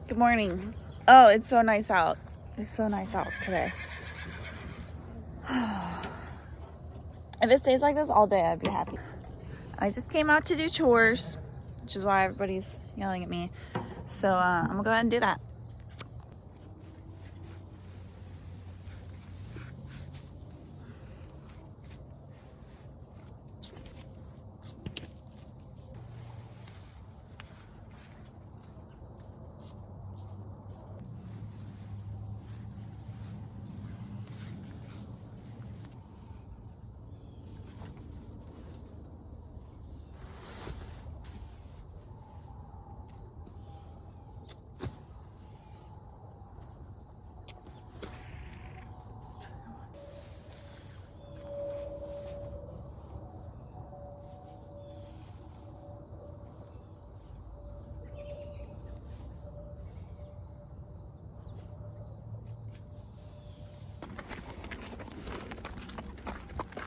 Good morning. Oh, it's so nice out. It's so nice out today. If it stays like this all day, I'd be happy. I just came out to do chores, which is why everybody's yelling at me. So I'm gonna go ahead and do that.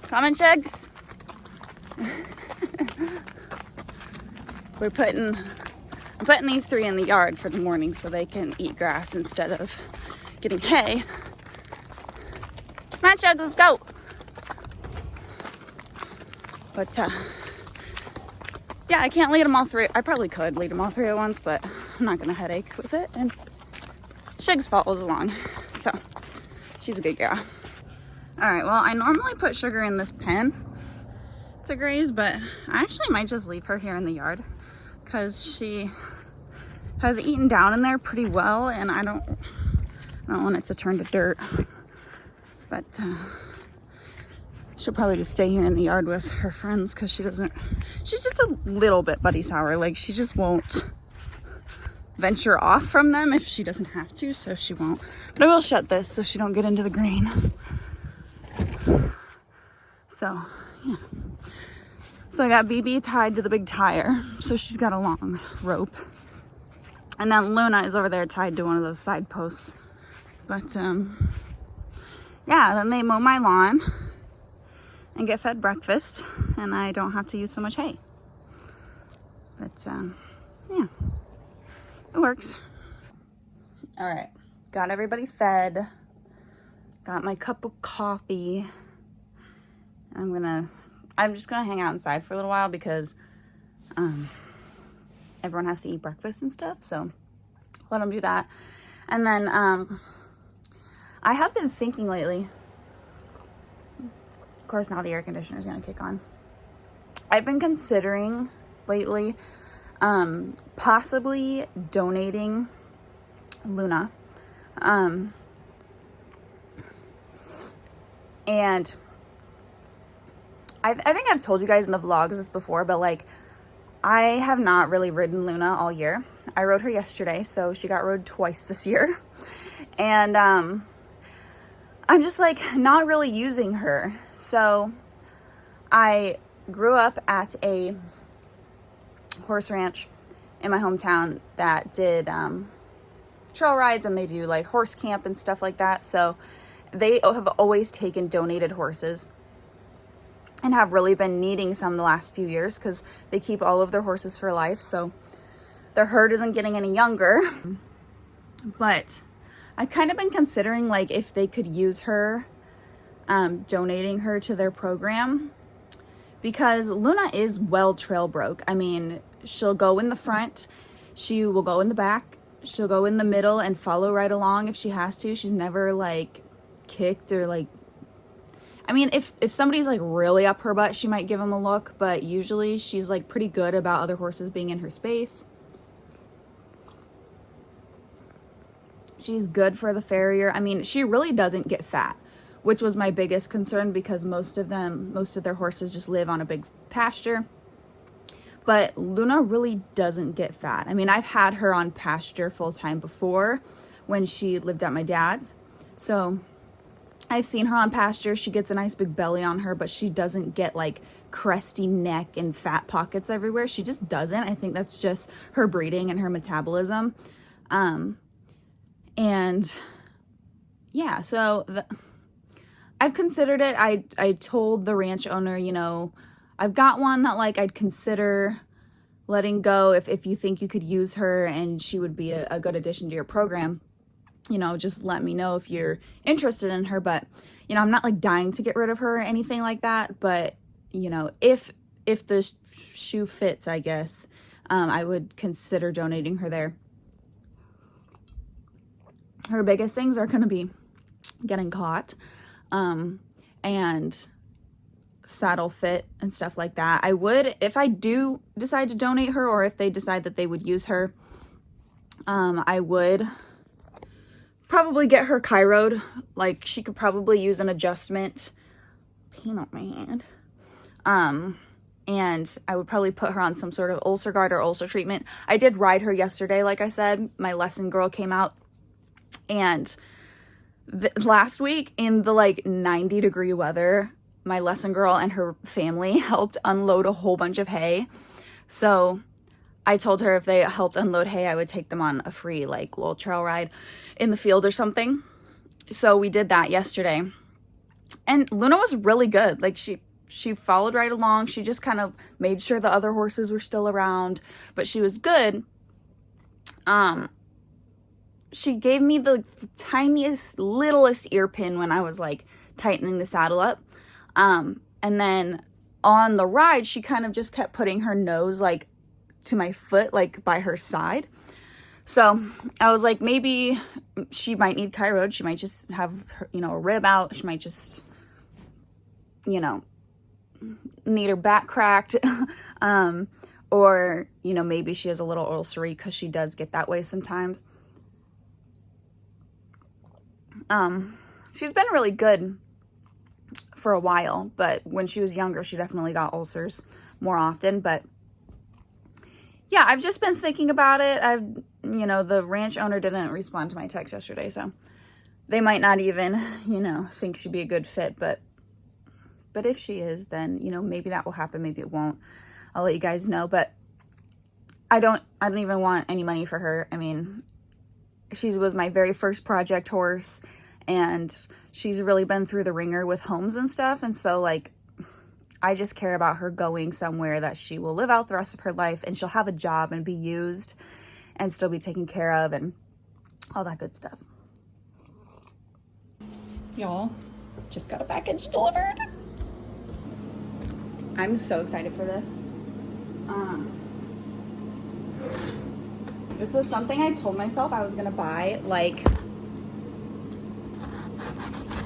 Come on, Chugs. I'm putting these 3 in the yard for the morning so they can eat grass instead of getting hay. Come on, Chugs, let's go. But yeah, I can't lead them all 3. I probably could lead them all 3 at once, but I'm not gonna headache with it. And Sugs follows along, so she's a good girl. All right, well, I normally put Sugar in this pen to graze, but I actually might just leave her here in the yard because she has eaten down in there pretty well, and I don't want it to turn to dirt. But she'll probably just stay here in the yard with her friends because she's just a little bit buddy sour. Like, she just won't venture off from them if she doesn't have to, so she won't. But I will shut this so she don't get into the grain. So, yeah. So I got BB tied to the big tire, so she's got a long rope. And then Luna is over there tied to one of those side posts. But, yeah, then they mow my lawn and get fed breakfast, and I don't have to use so much hay. But, yeah, it works. All right, got everybody fed, got my cup of coffee. I'm just gonna hang out inside for a little while because everyone has to eat breakfast and stuff, so let them do that. And then I have been thinking lately, of course now the air conditioner is gonna kick on. I've been considering lately possibly donating Luna, and I think I've told you guys in the vlogs this before, but like, I have not really ridden Luna all year. I rode her yesterday, so she got rode twice this year. And I'm just like not really using her. So I grew up at a horse ranch in my hometown that did trail rides, and they do like horse camp and stuff like that. So they have always taken donated horses and have really been needing some the last few years because they keep all of their horses for life. So their herd isn't getting any younger. But I've kind of been considering like if they could use her, donating her to their program, because Luna is well trail broke. I mean, she'll go in the front, she will go in the back, she'll go in the middle and follow right along if she has to. She's never like kicked or like, I mean, if somebody's like really up her butt, she might give them a look, but usually she's like pretty good about other horses being in her space. She's good for the farrier. I mean, she really doesn't get fat, which was my biggest concern because most of their horses just live on a big pasture. But Luna really doesn't get fat. I mean, I've had her on pasture full time before when she lived at my dad's. So I've seen her on pasture. She gets a nice big belly on her, but she doesn't get like crusty neck and fat pockets everywhere. She just doesn't. I think that's just her breeding and her metabolism. And yeah, so I've considered it. I told the ranch owner, you know, I've got one that like I'd consider letting go if you think you could use her and she would be a good addition to your program, you know, just let me know if you're interested in her. But, you know, I'm not like dying to get rid of her or anything like that. But, you know, if the shoe fits, I guess, I would consider donating her there. Her biggest things are going to be getting caught, and saddle fit and stuff like that. I would, if I do decide to donate her, or if they decide that they would use her, I would probably get her chiroed. Like, she could probably use an adjustment. Pain on my hand. And I would probably put her on some sort of ulcer guard or ulcer treatment. I did ride her yesterday, like I said. My lesson girl came out, and last week in the like 90-degree weather, my lesson girl and her family helped unload a whole bunch of hay. So I told her if they helped unload hay, I would take them on a free like little trail ride in the field or something. So we did that yesterday, and Luna was really good. Like, she followed right along. She just kind of made sure the other horses were still around, but she was good. She gave me the tiniest, littlest ear pin when I was like tightening the saddle up. And then on the ride, she kind of just kept putting her nose like to my foot, like by her side. So I was like, maybe she might need chiro. She might just have her, you know, a rib out. She might just, you know, need her back cracked. Or, you know, maybe she has a little ulcery, because she does get that way sometimes. She's been really good for a while, but when she was younger, she definitely got ulcers more often. But yeah, I've just been thinking about it. You know, the ranch owner didn't respond to my text yesterday, so they might not even, you know, think she'd be a good fit. But if she is, then, you know, maybe that will happen. Maybe it won't. I'll let you guys know. But I don't even want any money for her. I mean, she was my very first project horse, and she's really been through the ringer with homes and stuff. And so, like, I just care about her going somewhere that she will live out the rest of her life, and she'll have a job and be used and still be taken care of and all that good stuff. Y'all, just got a package delivered. I'm so excited for this. This was something I told myself I was gonna buy like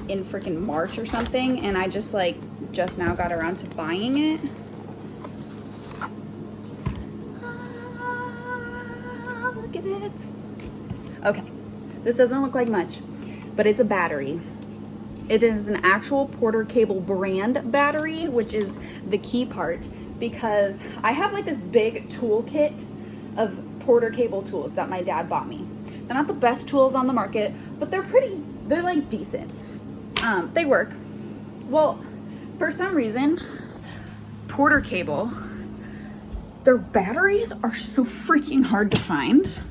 in freaking March or something, and I just now got around to buying it. Look at it. Okay, this doesn't look like much, but it's a battery. It is an actual Porter Cable brand battery, which is the key part, because I have like this big toolkit of Porter Cable tools that my dad bought me. They're not the best tools on the market, but they're like decent. They work. Well, for some reason, Porter Cable, their batteries are so freaking hard to find.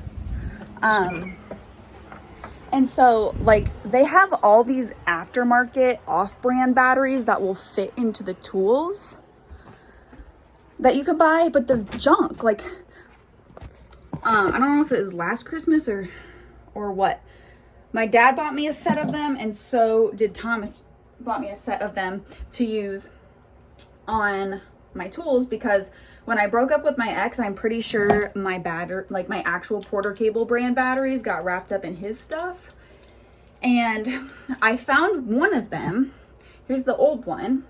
And so, like, they have all these aftermarket off-brand batteries that will fit into the tools that you can buy, but they're junk. Like, I don't know if it was last Christmas or what. My dad bought me a set of them, and so did Thomas bought me a set of them to use on my tools, because when I broke up with my ex, I'm pretty sure my my actual Porter Cable brand batteries got wrapped up in his stuff. And I found one of them. Here's the old one.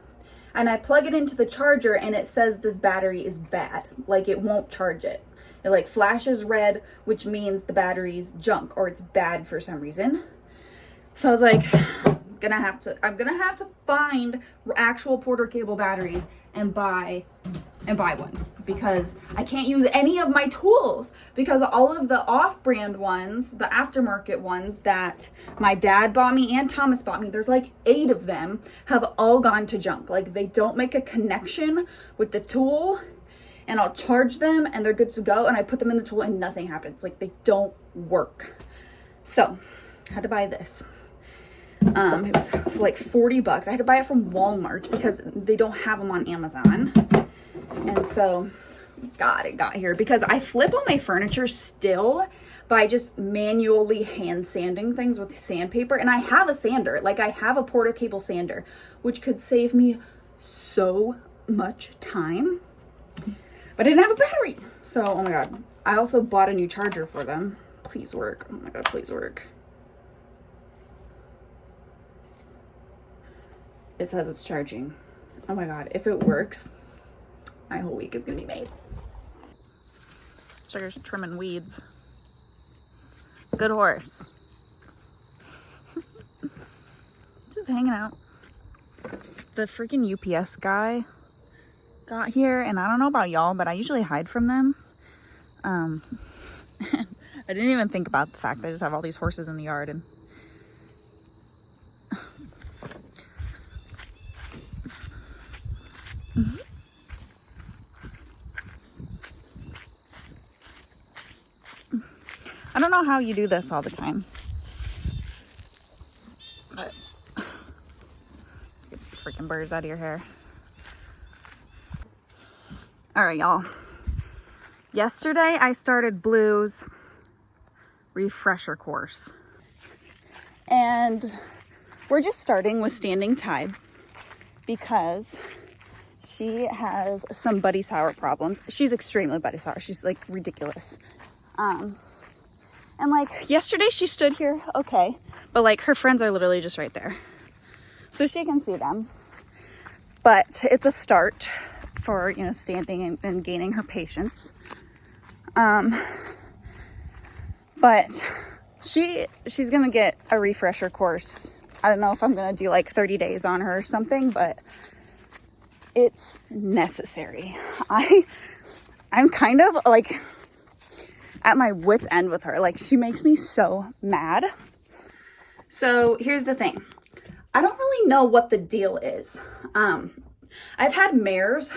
And I plug it into the charger, and it says this battery is bad. Like, it won't charge it. It like flashes red, which means the battery's junk or it's bad for some reason. So I was like, I'm gonna have to find actual Porter Cable batteries and buy one, because I can't use any of my tools, because all of the off-brand ones, the aftermarket ones that my dad bought me and Thomas bought me, there's like 8 of them, have all gone to junk. Like, they don't make a connection with the tool, and I'll charge them and they're good to go, and I put them in the tool and nothing happens. Like, they don't work. So I had to buy this. It was like $40. I had to buy it from Walmart because they don't have them on Amazon. And so God it got here, because I flip on my furniture still by just manually hand sanding things with sandpaper. And I have a sander, like I have a Porter cable sander, which could save me so much time. But I didn't have a battery. So, oh my God. I also bought a new charger for them. Please work. Oh my God, please work. It says it's charging. Oh my God, if it works, my whole week is gonna be made. Sugar's trimming weeds. Good horse. Just hanging out. The freaking UPS guy got here, and I don't know about y'all, but I usually hide from them. I didn't even think about the fact that I just have all these horses in the yard, and I don't know how you do this all the time. But get the freaking birds out of your hair. All right, y'all. Yesterday I started Blue's refresher course. And we're just starting with standing tied because she has some buddy sour problems. She's extremely buddy sour. She's like ridiculous. And like yesterday she stood here okay, but like her friends are literally just right there. So she can see them. But it's a start for, you know, standing and gaining her patience. But she's gonna get a refresher course. I don't know if I'm gonna do like 30 days on her or something, but it's necessary. I'm kind of like at my wit's end with her. Like, she makes me so mad. So here's the thing. I don't really know what the deal is. I've had mares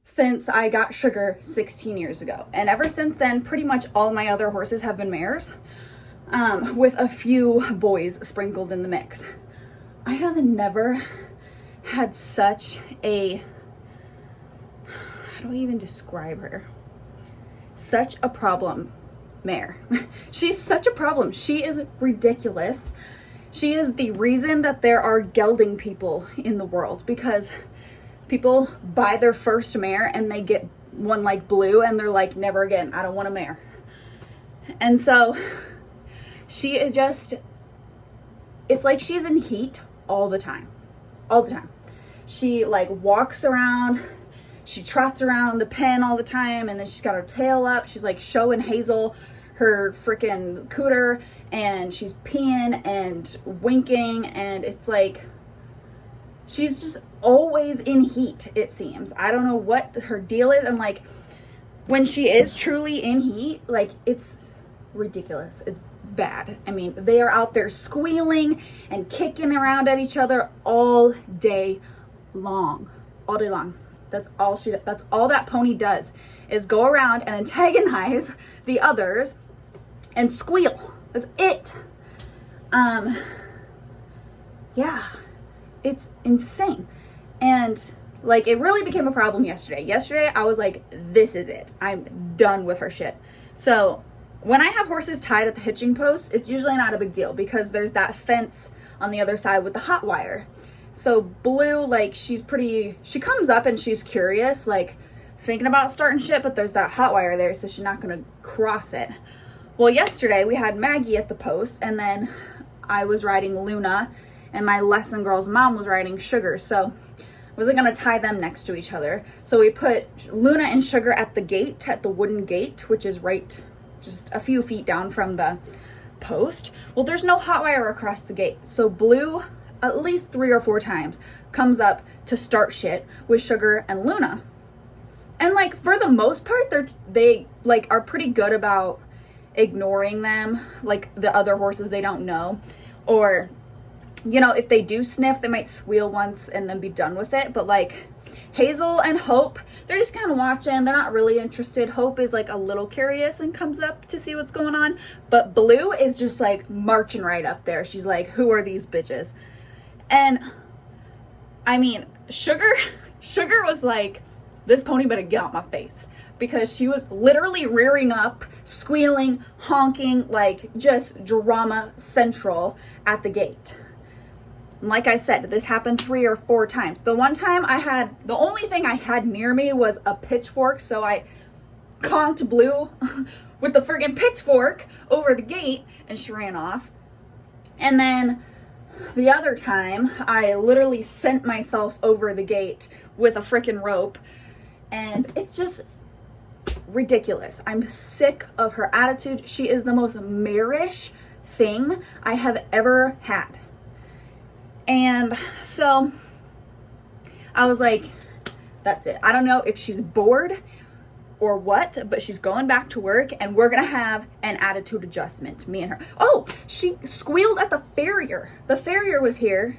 since I got Sugar 16 years ago. And ever since then, pretty much all my other horses have been mares, with a few boys sprinkled in the mix. I have never had such a, how do I even describe her? Such a problem mare. She's such a problem. She is ridiculous. She is the reason that there are gelding people in the world, because people buy their first mare and they get one like Blue and they're like, never again, I don't want a mare. And so she is just, it's like she's in heat all the time. All the time. She like walks around, she trots around the pen all the time, and then she's got her tail up. She's like showing Hazel her freaking cooter, and she's peeing and winking, and it's like she's just always in heat, it seems. I don't know what her deal is, and like when she is truly in heat, like it's ridiculous. It's bad. I mean, they are out there squealing and kicking around at each other all day long. All day long. That's all that pony does, is go around and antagonize the others and squeal. That's it. Yeah, it's insane. And like, it really became a problem yesterday. Yesterday, I was like, this is it. I'm done with her shit. So when I have horses tied at the hitching post, it's usually not a big deal because there's that fence on the other side with the hot wire. So Blue, like, she comes up and she's curious, like thinking about starting shit, but there's that hot wire there, so she's not gonna cross it. Well, yesterday we had Maggie at the post, and then I was riding Luna, and my lesson girl's mom was riding Sugar, so I wasn't gonna tie them next to each other. So we put Luna and Sugar at the gate, at the wooden gate, which is right just a few feet down from the post. Well, there's no hot wire across the gate, so Blue at least 3 or 4 times comes up to start shit with Sugar and Luna. And like, for the most part, they like are pretty good about ignoring them, like the other horses they don't know. Or, you know, if they do sniff, they might squeal once and then be done with it. But like Hazel and Hope, they're just kind of watching. They're not really interested. Hope is like a little curious and comes up to see what's going on. But Blue is just like marching right up there. She's like, who are these bitches? And I mean, Sugar was like, this pony better get out my face, because she was literally rearing up, squealing, honking, like just drama central at the gate. And like I said, this happened 3 or 4 times. The one time the only thing I had near me was a pitchfork, so I conked Blue with the friggin' pitchfork over the gate and she ran off. And then the other time, I literally sent myself over the gate with a frickin' rope, and it's just ridiculous. I'm sick of her attitude. She is the most marish thing I have ever had. And so I was like, that's it. I don't know if she's bored or what, but she's going back to work and we're gonna have an attitude adjustment, me and her. Oh, she squealed at the farrier. The farrier was here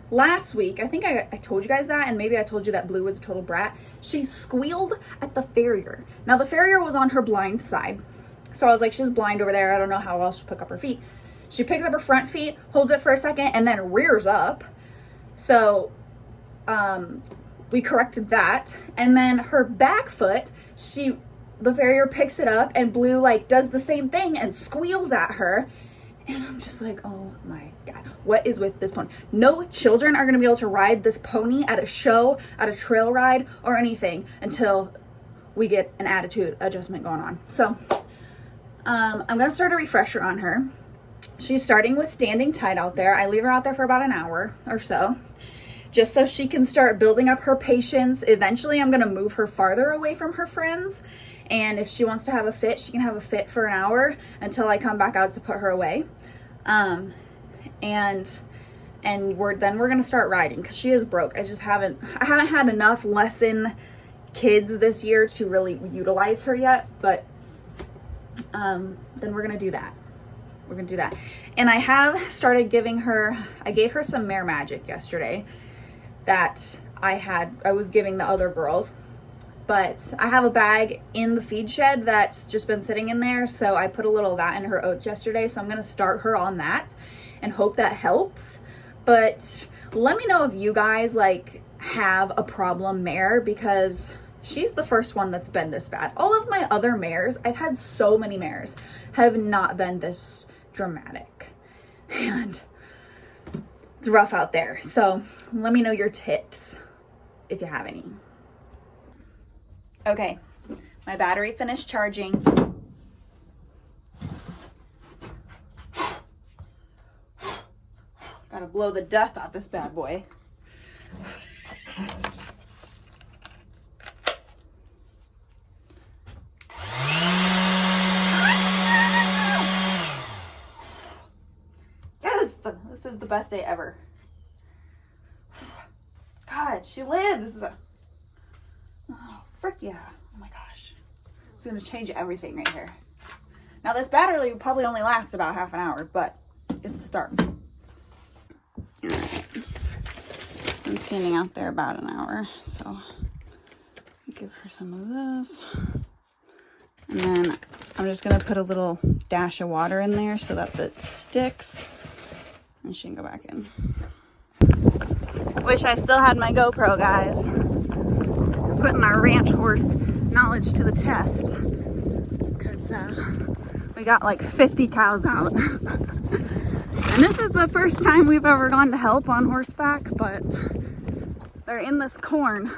last week. I think I told you guys that, and maybe I told you that Blue was a total brat. She squealed at the farrier. Now the farrier was on her blind side, so I was like, she's blind over there, I don't know how else she'll pick up her feet. She picks up her front feet, holds it for a second, and then rears up. So we corrected that. And then her back foot, the farrier picks it up, and Blue like does the same thing and squeals at her. And I'm just like, oh my God, what is with this pony? No children are gonna be able to ride this pony at a show, at a trail ride, or anything until we get an attitude adjustment going on. So I'm gonna start a refresher on her. She's starting with standing tight out there. I leave her out there for about an hour or so, just so she can start building up her patience. Eventually, I'm going to move her farther away from her friends. And if she wants to have a fit, she can have a fit for an hour until I come back out to put her away. And we're going to start riding because she is broke. I haven't had enough lesson kids this year to really utilize her yet, but then we're going to do that. We're gonna do that. And I have started I gave her some Mare Magic yesterday that I was giving the other girls, but I have a bag in the feed shed that's just been sitting in there, so I put a little of that in her oats yesterday, so I'm gonna start her on that and hope that helps. But let me know if you guys like have a problem mare, because she's the first one that's been this bad. All of my other mares, I've had so many mares, have not been this dramatic, and it's rough out there. So let me know your tips if you have any. Okay, my battery finished charging. Gotta blow the dust off this bad boy. This is the best day ever. God, she lives. Oh, frick yeah. Oh my gosh. It's gonna change everything right here. Now this battery will probably only last about half an hour, but it's a start. Alright. I'm standing out there about an hour, so give her some of this. And then I'm just gonna put a little dash of water in there so that it sticks. And she can go back in. Wish I still had my GoPro, guys. Putting our ranch horse knowledge to the test. Because we got like 50 cows out. And this is the first time we've ever gone to help on horseback, but they're in this corn.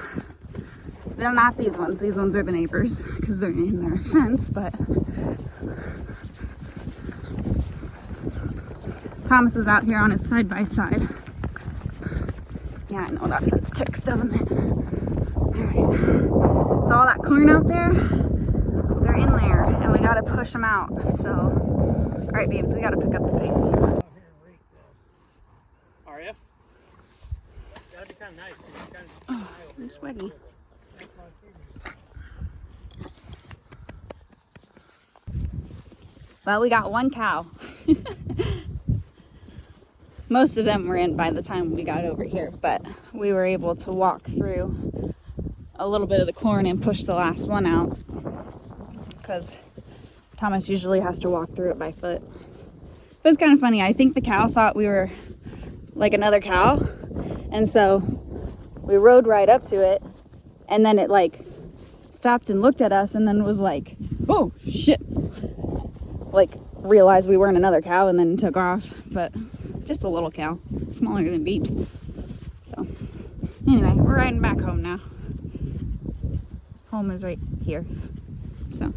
They're not these ones. These ones are the neighbors because they're in their fence, but Thomas is out here on his side-by-side. Yeah, I know that fence ticks, doesn't it? Alright. So all that corn out there, they're in there, and we gotta push them out. So, alright, babes, we gotta pick up the pace. Are you? That'd be kind of nice. Oh, I'm sweaty. Well, we got one cow. Most of them were in by the time we got over here, but we were able to walk through a little bit of the corn and push the last one out because Thomas usually has to walk through it by foot. It was kind of funny. I think the cow thought we were like another cow, and so we rode right up to it, and then it like stopped and looked at us and then was like, oh shit, like realized we weren't another cow and then took off. But just a little cow, smaller than Beeps. So anyway, we're riding back home now. Home is right here. So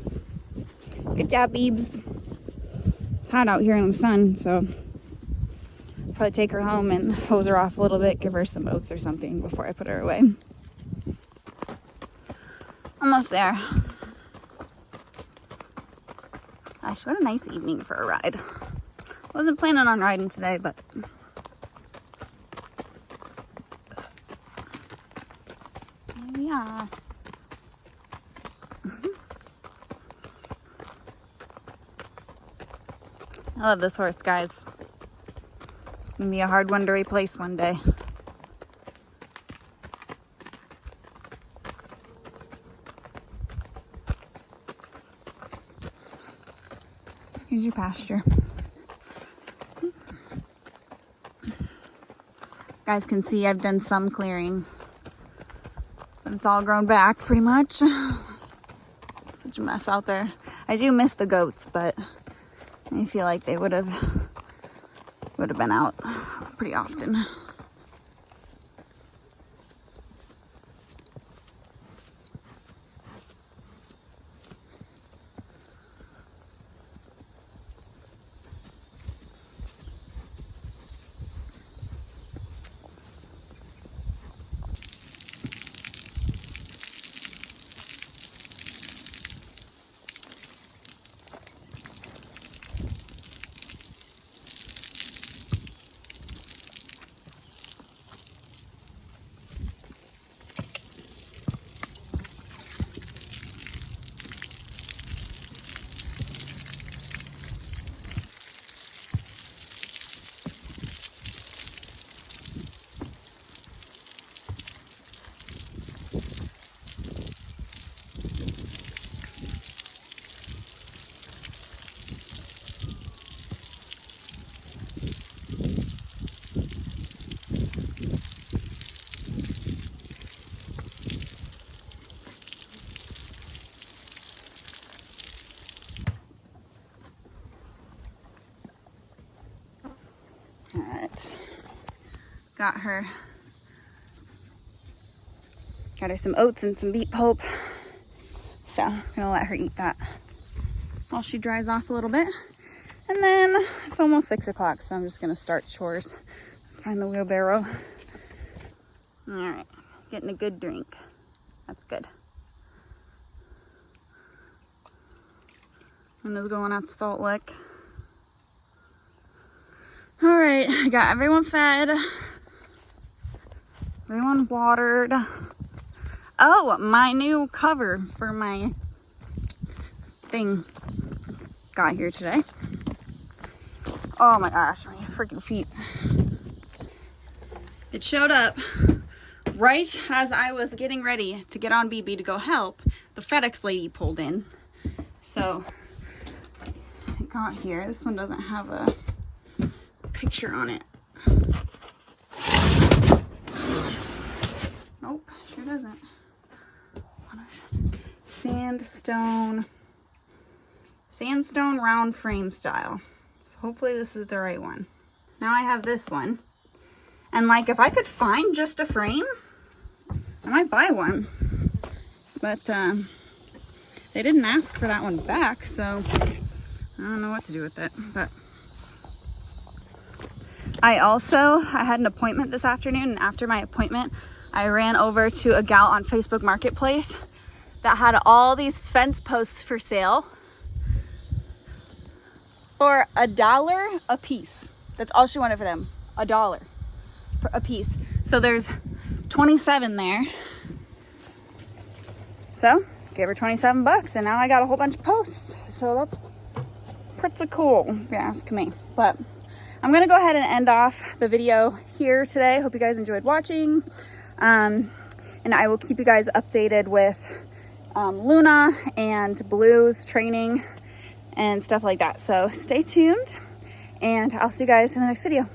good job, Beebs. It's hot out here in the sun, so probably take her home and hose her off a little bit, give her some oats or something before I put her away. Almost there. Gosh, what a nice evening for a ride. Wasn't planning on riding today, but here we are. I love this horse, guys. It's gonna be a hard one to replace one day. Here's your pasture. Guys can see I've done some clearing, but it's all grown back pretty much. Such a mess out there. I do miss the goats, but I feel like they would have been out pretty often. Alright, got her some oats and some beet pulp, so I'm gonna let her eat that while she dries off a little bit. And then it's almost 6 o'clock, so I'm just gonna start chores, find the wheelbarrow. Alright, getting a good drink, that's good. And is going out to Salt Lick. All right, I got everyone fed, everyone watered. Oh, my new cover for my thing got here today. Oh my gosh, my freaking feet. It showed up right as I was getting ready to get on BB to go help. The FedEx lady pulled in. So it got here. This one doesn't have a picture on it. Nope, sure doesn't. Sandstone round frame style. So hopefully this is the right one. Now I have this one. And like if I could find just a frame, I might buy one. But they didn't ask for that one back, so I don't know what to do with it. But I had an appointment this afternoon, and after my appointment, I ran over to a gal on Facebook Marketplace that had all these fence posts for sale for $1 a piece. That's all she wanted for them, $1 a piece. So there's 27 there. So gave her 27 bucks, and now I got a whole bunch of posts. So that's pretty cool, if you ask me. But I'm gonna go ahead and end off the video here today. Hope you guys enjoyed watching. And I will keep you guys updated with Luna and Blue's training and stuff like that. So stay tuned, and I'll see you guys in the next video.